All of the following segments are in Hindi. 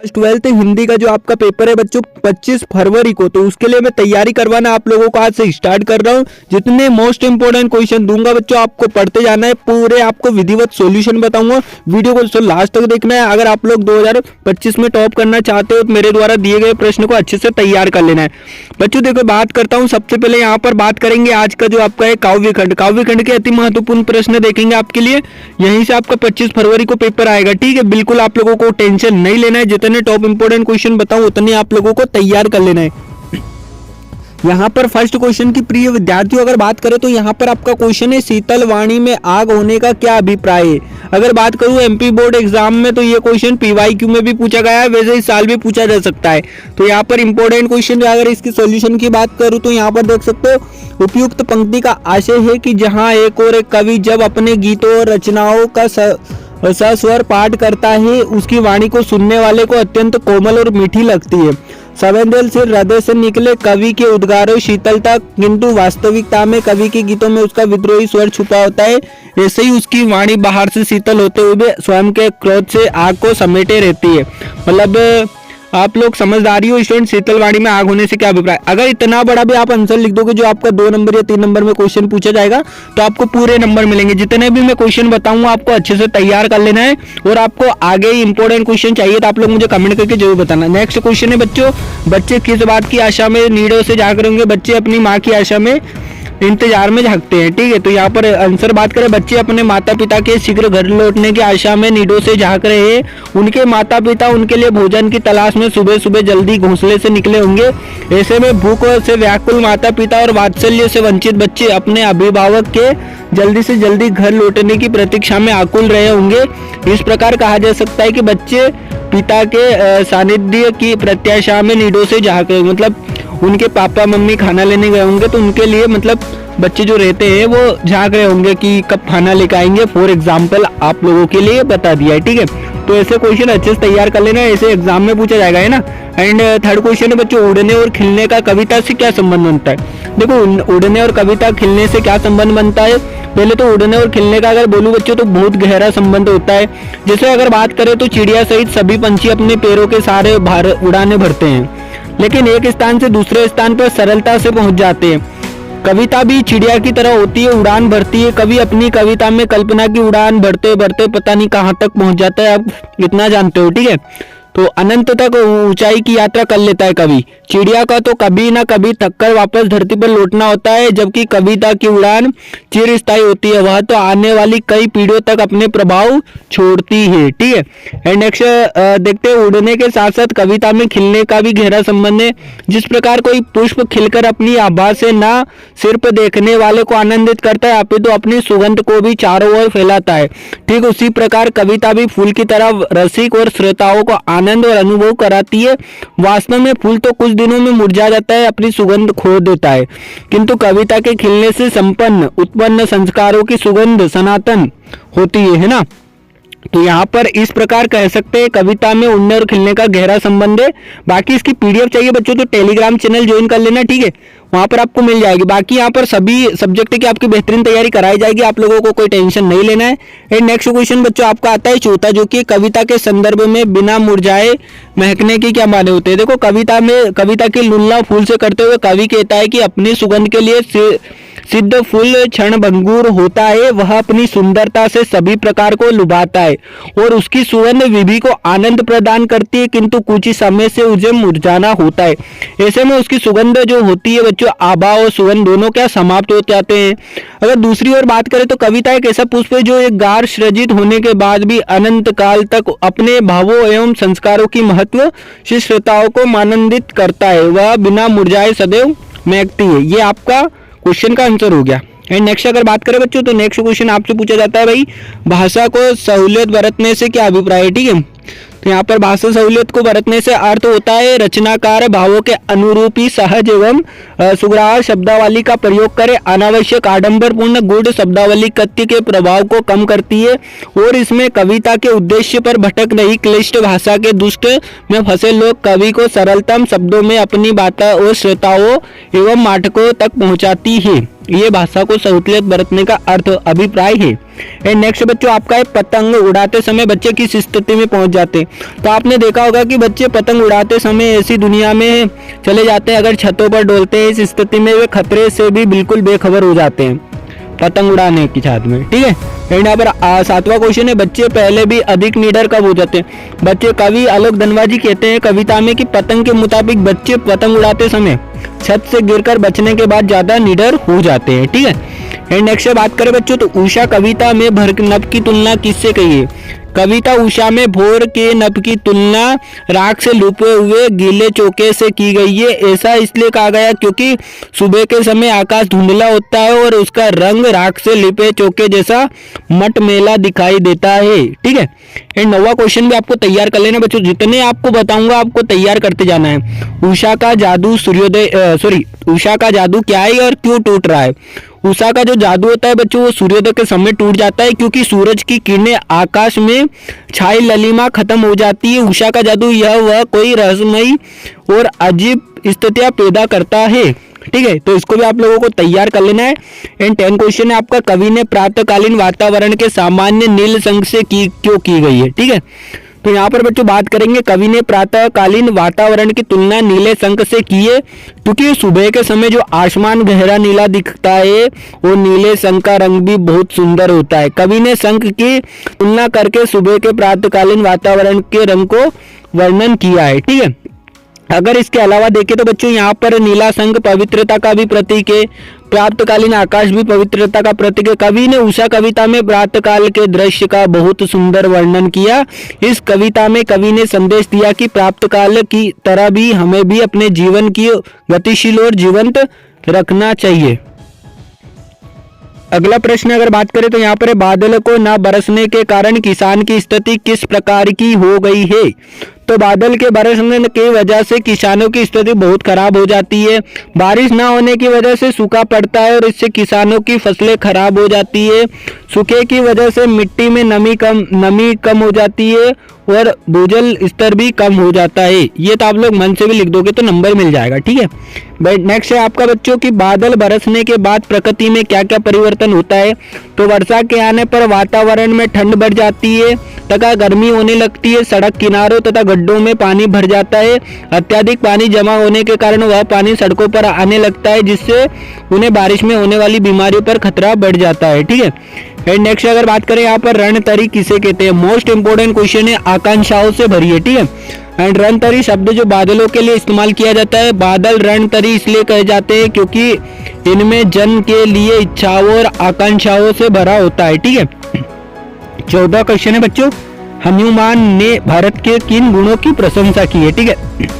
क्लास 12th हिंदी का जो आपका पेपर है बच्चों 25 फरवरी को, तो उसके लिए मैं तैयारी करवाना आप लोगों को आज से स्टार्ट कर रहा हूं। जितने मोस्ट इंपोर्टेंट क्वेश्चन दूंगा बच्चों आपको पढ़ते जाना है, पूरे आपको विधिवत सॉल्यूशन बताऊंगा। वीडियो को लास्ट तक देखना है। अगर आप लोग 2025 में टॉप करना चाहते हो तो मेरे द्वारा दिए गए प्रश्न को अच्छे से तैयार कर लेना है। बच्चों देखो बात करता हूँ, सबसे पहले यहाँ पर बात करेंगे आज का जो आपका है काव्यखंड। काव्यखंड के अति महत्वपूर्ण प्रश्न देखेंगे आपके लिए, यहीं से आपका 25 फरवरी को पेपर आएगा। ठीक है, बिल्कुल आप लोगों को टेंशन नहीं लेना है, जितने टॉप इंपोर्टेंट क्वेश्चन बताऊं उतने आप लोगों को तैयार कर लेना है। यहाँ पर फर्स्ट क्वेश्चन की प्रिय विद्यार्थियों अगर बात करें तो यहाँ पर आपका क्वेश्चन है शीतल वाणी में आग होने का क्या अभिप्राय है। अगर बात करूँ एमपी बोर्ड एग्जाम में तो ये क्वेश्चन पीवाईक्यू में भी पूछा गया है, वैसे इस साल भी पूछा जा सकता है। तो यहाँ पर इंपॉर्टेंट क्वेश्चन अगर इसकी सॉल्यूशन की बात करूँ तो यहाँ पर देख सकते हो उपयुक्त पंक्ति का आशय है कि जहाँ एक और एक कवि जब अपने गीतों और रचनाओं का सस्वर पाठ करता है उसकी वाणी को सुनने वाले को अत्यंत कोमल और मीठी लगती है। संवेदनशील हृदय से निकले कवि के उद्गारों शीतलता, किंतु वास्तविकता में कवि के गीतों में उसका विद्रोही स्वर छुपा होता है। ऐसे ही उसकी वाणी बाहर से शीतल होते हुए स्वयं के क्रोध से आग को समेटे रहती है। मतलब आप लोग समझदारी हो स्टूडेंट, शीतल वाणी में आग होने से क्या अभिप्राय। अगर इतना बड़ा भी आप आंसर लिख दोगे जो आपका 2 नंबर या 3 नंबर में क्वेश्चन पूछा जाएगा तो आपको पूरे नंबर मिलेंगे। जितने भी मैं क्वेश्चन बताऊंगा आपको अच्छे से तैयार कर लेना है, और आपको आगे ही इंपॉर्टेंट क्वेश्चन चाहिए तो आप लोग मुझे कमेंट करके जरूर बताना। नेक्स्ट क्वेश्चन है बच्चों, बच्चे किस बात की आशा में नीडों से जाग रहे होंगे। बच्चे अपनी माँ की आशा में इंतजार में झांकते हैं। ठीक है, तो यहाँ पर आंसर बात करें, बच्चे अपने माता पिता के शीघ्र घर लौटने की आशा में नीडों से झांक रहे हैं। उनके माता पिता उनके लिए भोजन की तलाश में सुबह सुबह जल्दी घोंसले से निकले होंगे। ऐसे में भूख से व्याकुल माता पिता और वात्सल्य से वंचित बच्चे अपने अभिभावक के जल्दी से जल्दी घर लौटने की प्रतीक्षा में आकुल रहे होंगे। इस प्रकार कहा जा सकता है कि बच्चे पिता के सानिध्य की प्रत्याशा में नीडों से झांक रहे, मतलब उनके पापा मम्मी खाना लेने गए होंगे तो उनके लिए मतलब बच्चे जो रहते हैं वो झांक रहे होंगे कि कब खाना लेकर आएंगे। फॉर एग्जाम्पल आप लोगों के लिए बता दिया है। ठीक है, तो ऐसे क्वेश्चन अच्छे से तैयार कर लेना, ऐसे एग्जाम में पूछा जाएगा, है ना। एंड थर्ड क्वेश्चन है बच्चों, उड़ने और खिलने का कविता से क्या संबंध बनता है। देखो उड़ने और कविता खिलने से क्या संबंध बनता है। पहले तो उड़ने और खिलने का अगर बोलूं बच्चों तो बहुत गहरा संबंध होता है। जैसे अगर बात करें तो चिड़िया सहित सभी पंछी अपने पैरों के सहारे उड़ाने भरते हैं, लेकिन एक स्थान से दूसरे स्थान पर सरलता से पहुंच जाते हैं। कविता भी चिड़िया की तरह होती है, उड़ान भरती है। कवि अपनी कविता में कल्पना की उड़ान भरते भरते पता नहीं कहां तक पहुंच जाता है, आप इतना जानते हो। ठीक है, तो अनंत तक ऊंचाई की यात्रा कर लेता है कवि। चिड़िया का तो कभी ना कभी थककर वापस धरती पर लौटना होता है, जबकि कविता की उड़ान चिरस्थायी होती है, वह तो आने वाली कई पीढ़ियों तक अपने प्रभाव छोड़ती है। ठीक है, एंड नेक्स्ट देखते हैं, उड़ने के साथ साथ कविता में खिलने का भी गहरा संबंध है। जिस प्रकार कोई पुष्प खिलकर अपनी आभा से ना सिर्फ देखने वाले को आनंदित करता है अपितु अपनी सुगंध को भी चारों ओर फैलाता है, ठीक उसी प्रकार कविता भी फूल की तरह रसिक और श्रोताओं को आनंद और अनुभव कराती है। वास्तव में फूल तो कुछ दिनों में मुरझा जाता है, अपनी सुगंध खो देता है, किंतु कविता के खिलने से संपन्न उत्पन्न संस्कारों की सुगंध सनातन होती है ना। तो यहाँ पर इस प्रकार कह सकते हैं कविता में उड़ने और खिलने का गहरा संबंध है। बाकी इसकी पीडीएफ चाहिए बच्चों तो टेलीग्राम चैनल ज्वाइन कर लेना। ठीक है, वहां पर आपको मिल जाएगी। बाकी यहाँ पर सभी सब्जेक्ट की आपकी बेहतरीन तैयारी कराई जाएगी, आप लोगों को कोई टेंशन नहीं लेना है। एंड नेक्स्ट क्वेश्चन बच्चों आपका आता है चौथा, जो कि कविता के संदर्भ में बिना मुरझाए महकने के क्या माने होते हैं। देखो कविता की लुल्ला फूल से करते हुए कवि कहता है कि अपनी सुगंध के लिए सिद्ध फूल क्षण भंगुर होता है, वह अपनी सुंदरता से सभी प्रकार को लुभाता है और उसकी सुगंध विधि को आनंद प्रदान करती है, किंतु कुछ ही समय से उसे मुरझाना होता है। ऐसे में उसकी सुगंध जो होती है बच्चों, आभा और सुगंध दोनों क्या समाप्त हो जाते हैं। अगर दूसरी ओर बात करें तो कविता एक ऐसा पुष्प है जो एक गार सृजित होने के बाद भी अनंत काल तक अपने भावों एवं संस्कारों की महत्व से श्रोताओं को आनंदित करता है, वह बिना मुरझाए सदैव महकती है। ये आपका क्वेश्चन का आंसर हो गया। एंड नेक्स्ट अगर बात करें बच्चों तो नेक्स्ट क्वेश्चन आपसे पूछा जाता है भाई भाषा को सहूलियत बरतने से क्या अभिप्राय है। ठीक है, तो यहाँ पर भाषा सहूलियत को बरतने से अर्थ होता है रचनाकार भावों के अनुरूप ही सहज एवं सुग्राह्य शब्दावली का प्रयोग करे, अनावश्यक आडंबरपूर्ण गूढ़ शब्दावली कथ्य के प्रभाव को कम करती है और इसमें कविता के उद्देश्य पर भटक नहीं क्लिष्ट भाषा के दुष्ट में फंसे लोग कवि को सरलतम शब्दों में अपनी बातें और श्रोताओं एवं पाठकों तक पहुंचाती है। ये भाषा को सहूलियत बरतने का अर्थ अभिप्राय है। एंड नेक्स्ट बच्चों आपका है पतंग उड़ाते समय बच्चे किस स्थिति में पहुंच जाते हैं। तो आपने देखा होगा कि बच्चे पतंग उड़ाते समय ऐसी दुनिया में चले जाते हैं, अगर छतों पर डोलते हैं इस स्थिति में वे खतरे से भी बिल्कुल बेखबर हो जाते हैं पतंग उड़ाने की छात में, ठीक है। एंड यहाँ पर 7वां क्वेश्चन है बच्चे पहले भी अधिक निडर कब हो जाते हैं। बच्चे कवि आलोक धनवाजी कहते हैं कविता में कि पतंग के मुताबिक बच्चे पतंग उड़ाते समय छत से गिरकर बचने के बाद ज्यादा निडर हो जाते हैं, ठीक है। एंड नेक्स्ट बात करें बच्चों तो उषा कविता में भर नभ की तुलना किससे कही है। कविता उषा में भोर के नभ की तुलना राख से लुपे हुए गीले चौके से की गई है। ऐसा इसलिए कहा गया क्योंकि सुबह के समय आकाश धुंधला होता है और उसका रंग राख से लिपे चौके जैसा मटमैला दिखाई देता है, ठीक है। एंड 9वां क्वेश्चन भी आपको तैयार कर लेना बच्चों, जितने आपको बताऊंगा आपको तैयार करते जाना है। उषा का जादू उषा का जादू क्या है और क्यों टूट रहा है। उषा का जो जादू होता है बच्चों वो सूर्योदय के समय टूट जाता है क्योंकि सूरज की किरणें आकाश में छाई ललिमा खत्म हो जाती है। उषा का जादू वह कोई रहस्यमयी और अजीब स्थितियां पैदा करता है, ठीक है। तो इसको भी आप लोगों को तैयार कर लेना है। एंड 10 क्वेश्चन है आपका कवि ने प्रातःकालीन वातावरण के सामान्य नील संग से क्यों की गई है, ठीक है। तो यहाँ पर बच्चों बात करेंगे कवि ने प्रातःकालीन वातावरण की तुलना नीले संक से की है क्योंकि सुबह के समय जो आसमान गहरा नीला दिखता है वो नीले संक का रंग भी बहुत सुंदर होता है। कवि ने संक की तुलना करके सुबह के प्रातःकालीन वातावरण के रंग को वर्णन किया है, ठीक है। अगर इसके अलावा देखें तो बच्चों यहाँ पर नीला संक पवित्रता का भी प्रतीक है, प्रातःकालीन आकाश भी पवित्रता का प्रतीक है। कवि ने उषा कविता में प्रातःकाल के दृश्य का बहुत सुंदर वर्णन किया। इस कविता में कवि ने संदेश दिया कि प्रातःकाल की तरह भी हमें भी अपने जीवन की गतिशील और जीवंत रखना चाहिए। अगला प्रश्न अगर बात करें तो यहाँ पर बादल को न बरसने के कारण किसान की स्थिति किस प्रकार की हो गई है। तो बादल के बरसने की वजह से किसानों की स्थिति बहुत खराब हो जाती है। बारिश ना होने की वजह से सूखा पड़ता है और इससे किसानों की फसलें खराब हो जाती है। सूखे की वजह से मिट्टी में नमी कम हो जाती है और भूजल स्तर भी कम हो जाता है। ये तो आप लोग मन से भी लिख दोगे तो नंबर मिल जाएगा, ठीक है। नेक्स्ट है आपका बच्चों की बादल बरसने के बाद प्रकृति में क्या क्या परिवर्तन होता है। तो वर्षा के आने पर वातावरण में ठंड बढ़ जाती है तथा गर्मी होने लगती है। सड़क किनारों तथा गड्ढों में पानी भर जाता है। अत्यधिक पानी जमा होने के कारण वह पानी सड़कों पर आने लगता है जिससे उन्हें बारिश में होने वाली बीमारियों पर खतरा बढ़ जाता है, ठीक है। एंड नेक्स्ट अगर बात करें यहाँ पर रणतरी किसे कहते हैं। मोस्ट इंपोर्टेंट क्वेश्चन है, आकांक्षाओं से भरी है, ठीक है। एंड रणतरी शब्द जो बादलों के लिए इस्तेमाल किया जाता है। बादल रणतरी इसलिए कहे जाते हैं क्योंकि इनमें जन के लिए इच्छाओं और आकांक्षाओं से भरा होता है, ठीक है। 14 क्वेश्चन है बच्चों, हनुमान ने भारत के किन गुणों की प्रशंसा की है, ठीक है।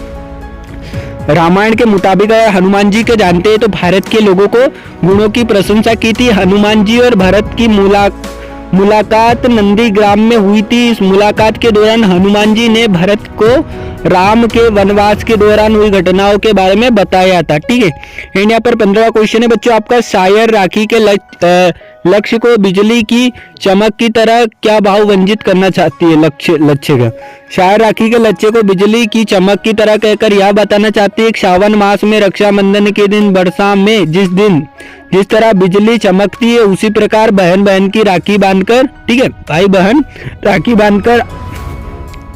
रामायण के मुताबिक हनुमान जी के जानते हैं तो भारत के लोगों को गुणों की प्रशंसा की थी। हनुमान जी और भरत की मुलाकात नंदीग्राम में हुई थी। इस मुलाकात के दौरान हनुमान जी ने भरत को राम के वनवास के दौरान हुई घटनाओं के बारे में बताया था, ठीक है। एंड यहाँ पर 15वां क्वेश्चन है बच्चों आपका, शायर राखी के लक्ष्य को बिजली की चमक की तरह क्या भाव वंचित करना चाहती है। लक्ष्य का शायर राखी के लक्ष्य को बिजली की चमक की तरह कहकर यह बताना चाहती है कि सावन मास में रक्षाबंधन के दिन बरसा में जिस तरह बिजली चमकती है उसी प्रकार बहन बहन की राखी बांधकर, ठीक है, भाई बहन राखी बांधकर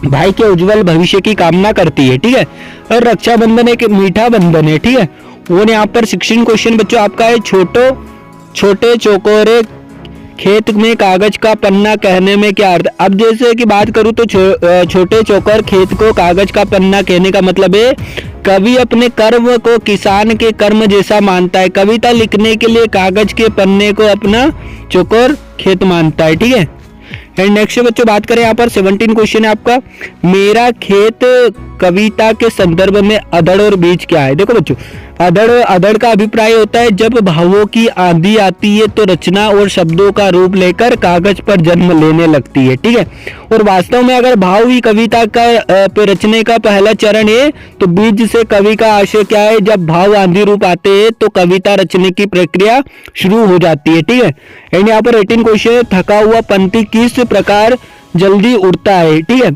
भाई के उज्जवल भविष्य की कामना करती है, ठीक है। और रक्षाबंधन एक मीठा बंधन है, ठीक है। और यहाँ पर 16 क्वेश्चन बच्चों आपका है, छोटे चौकोरे खेत में कागज का पन्ना कहने में क्या अर्थ। अब जैसे कि बात करूं तो छोटे चौकोर खेत को कागज का पन्ना कहने का मतलब है कवि अपने कर्म को किसान के कर्म जैसा मानता है। कविता लिखने के लिए कागज के पन्ने को अपना चौकोर खेत मानता है, ठीक है। एंड नेक्स्ट बच्चों बात करें यहाँ पर 17 क्वेश्चन है आपका, मेरा खेत कविता के संदर्भ में अधड़ और बीज क्या है। देखो बच्चों, अधड़ का अभिप्राय होता है जब भावों की आंधी आती है तो रचना और शब्दों का रूप लेकर कागज पर जन्म लेने लगती है, ठीक है। और वास्तव में अगर भाव ही कविता का रचने का पहला चरण है तो बीज से कवि का आशय क्या है, जब भाव आंधी रूप आते हैं तो कविता रचने की प्रक्रिया शुरू हो जाती है, ठीक है। एंड यहाँ पर 18 क्वेश्चन, थका हुआ पंछी किस प्रकार जल्दी उड़ता है, ठीक है।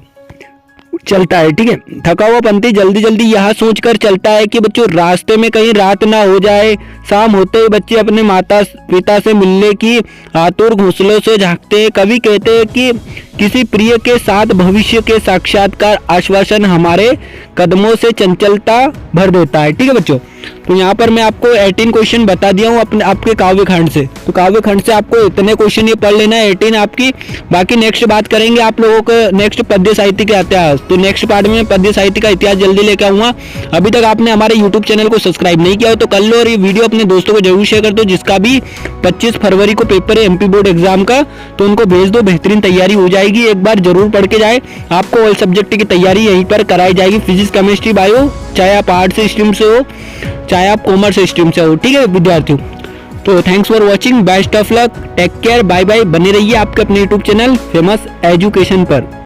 चलता है। ठीक है, थका हुआ पंथी जल्दी जल्दी यह सोचकर चलता है कि बच्चों रास्ते में कहीं रात ना हो जाए। शाम होते ही बच्चे अपने माता पिता से मिलने की आतुर घोंसलों से झांकते हैं। कवि कहते हैं कि किसी प्रिय के साथ भविष्य के साक्षात्कार आश्वासन हमारे कदमों से चंचलता भर देता है। ठीक है बच्चों, तो यहाँ पर मैं आपको 18 क्वेश्चन बता दिया हूँ अपने आपके काव्य खंड से। तो काव्य खंड से आपको इतने क्वेश्चन ये पढ़ लेना है 18 आपकी। बाकी नेक्स्ट बात करेंगे आप लोगों को नेक्स्ट पद्य साहित्य का इतिहास। तो नेक्स्ट पार्ट में पद्य साहित्य का इतिहास जल्दी लेकर आऊंगा। अभी तक आपने हमारे यूट्यूब चैनल को सब्सक्राइब नहीं किया हो तो कर लो, और ये वीडियो अपने दोस्तों को जरूर शेयर कर दो जिसका भी 25 फरवरी को पेपर है एमपी बोर्ड एग्जाम का, तो उनको भेज दो, बेहतरीन तैयारी हो जाएगी। एक बार जरूर पढ़ के जाए, आपको ऑल सब्जेक्ट की तैयारी यहीं पर कराई जाएगी, फिजिक्स केमिस्ट्री बायो, चाहे आप आर्ट्स स्ट्रीम से हो चाहे आप कॉमर्स स्ट्रीम से हो। ठीक है विद्यार्थियों, तो thanks for watching, best of luck, take care, bye bye. बने रहिए आपके अपने यूट्यूब चैनल फेमस एजुकेशन पर।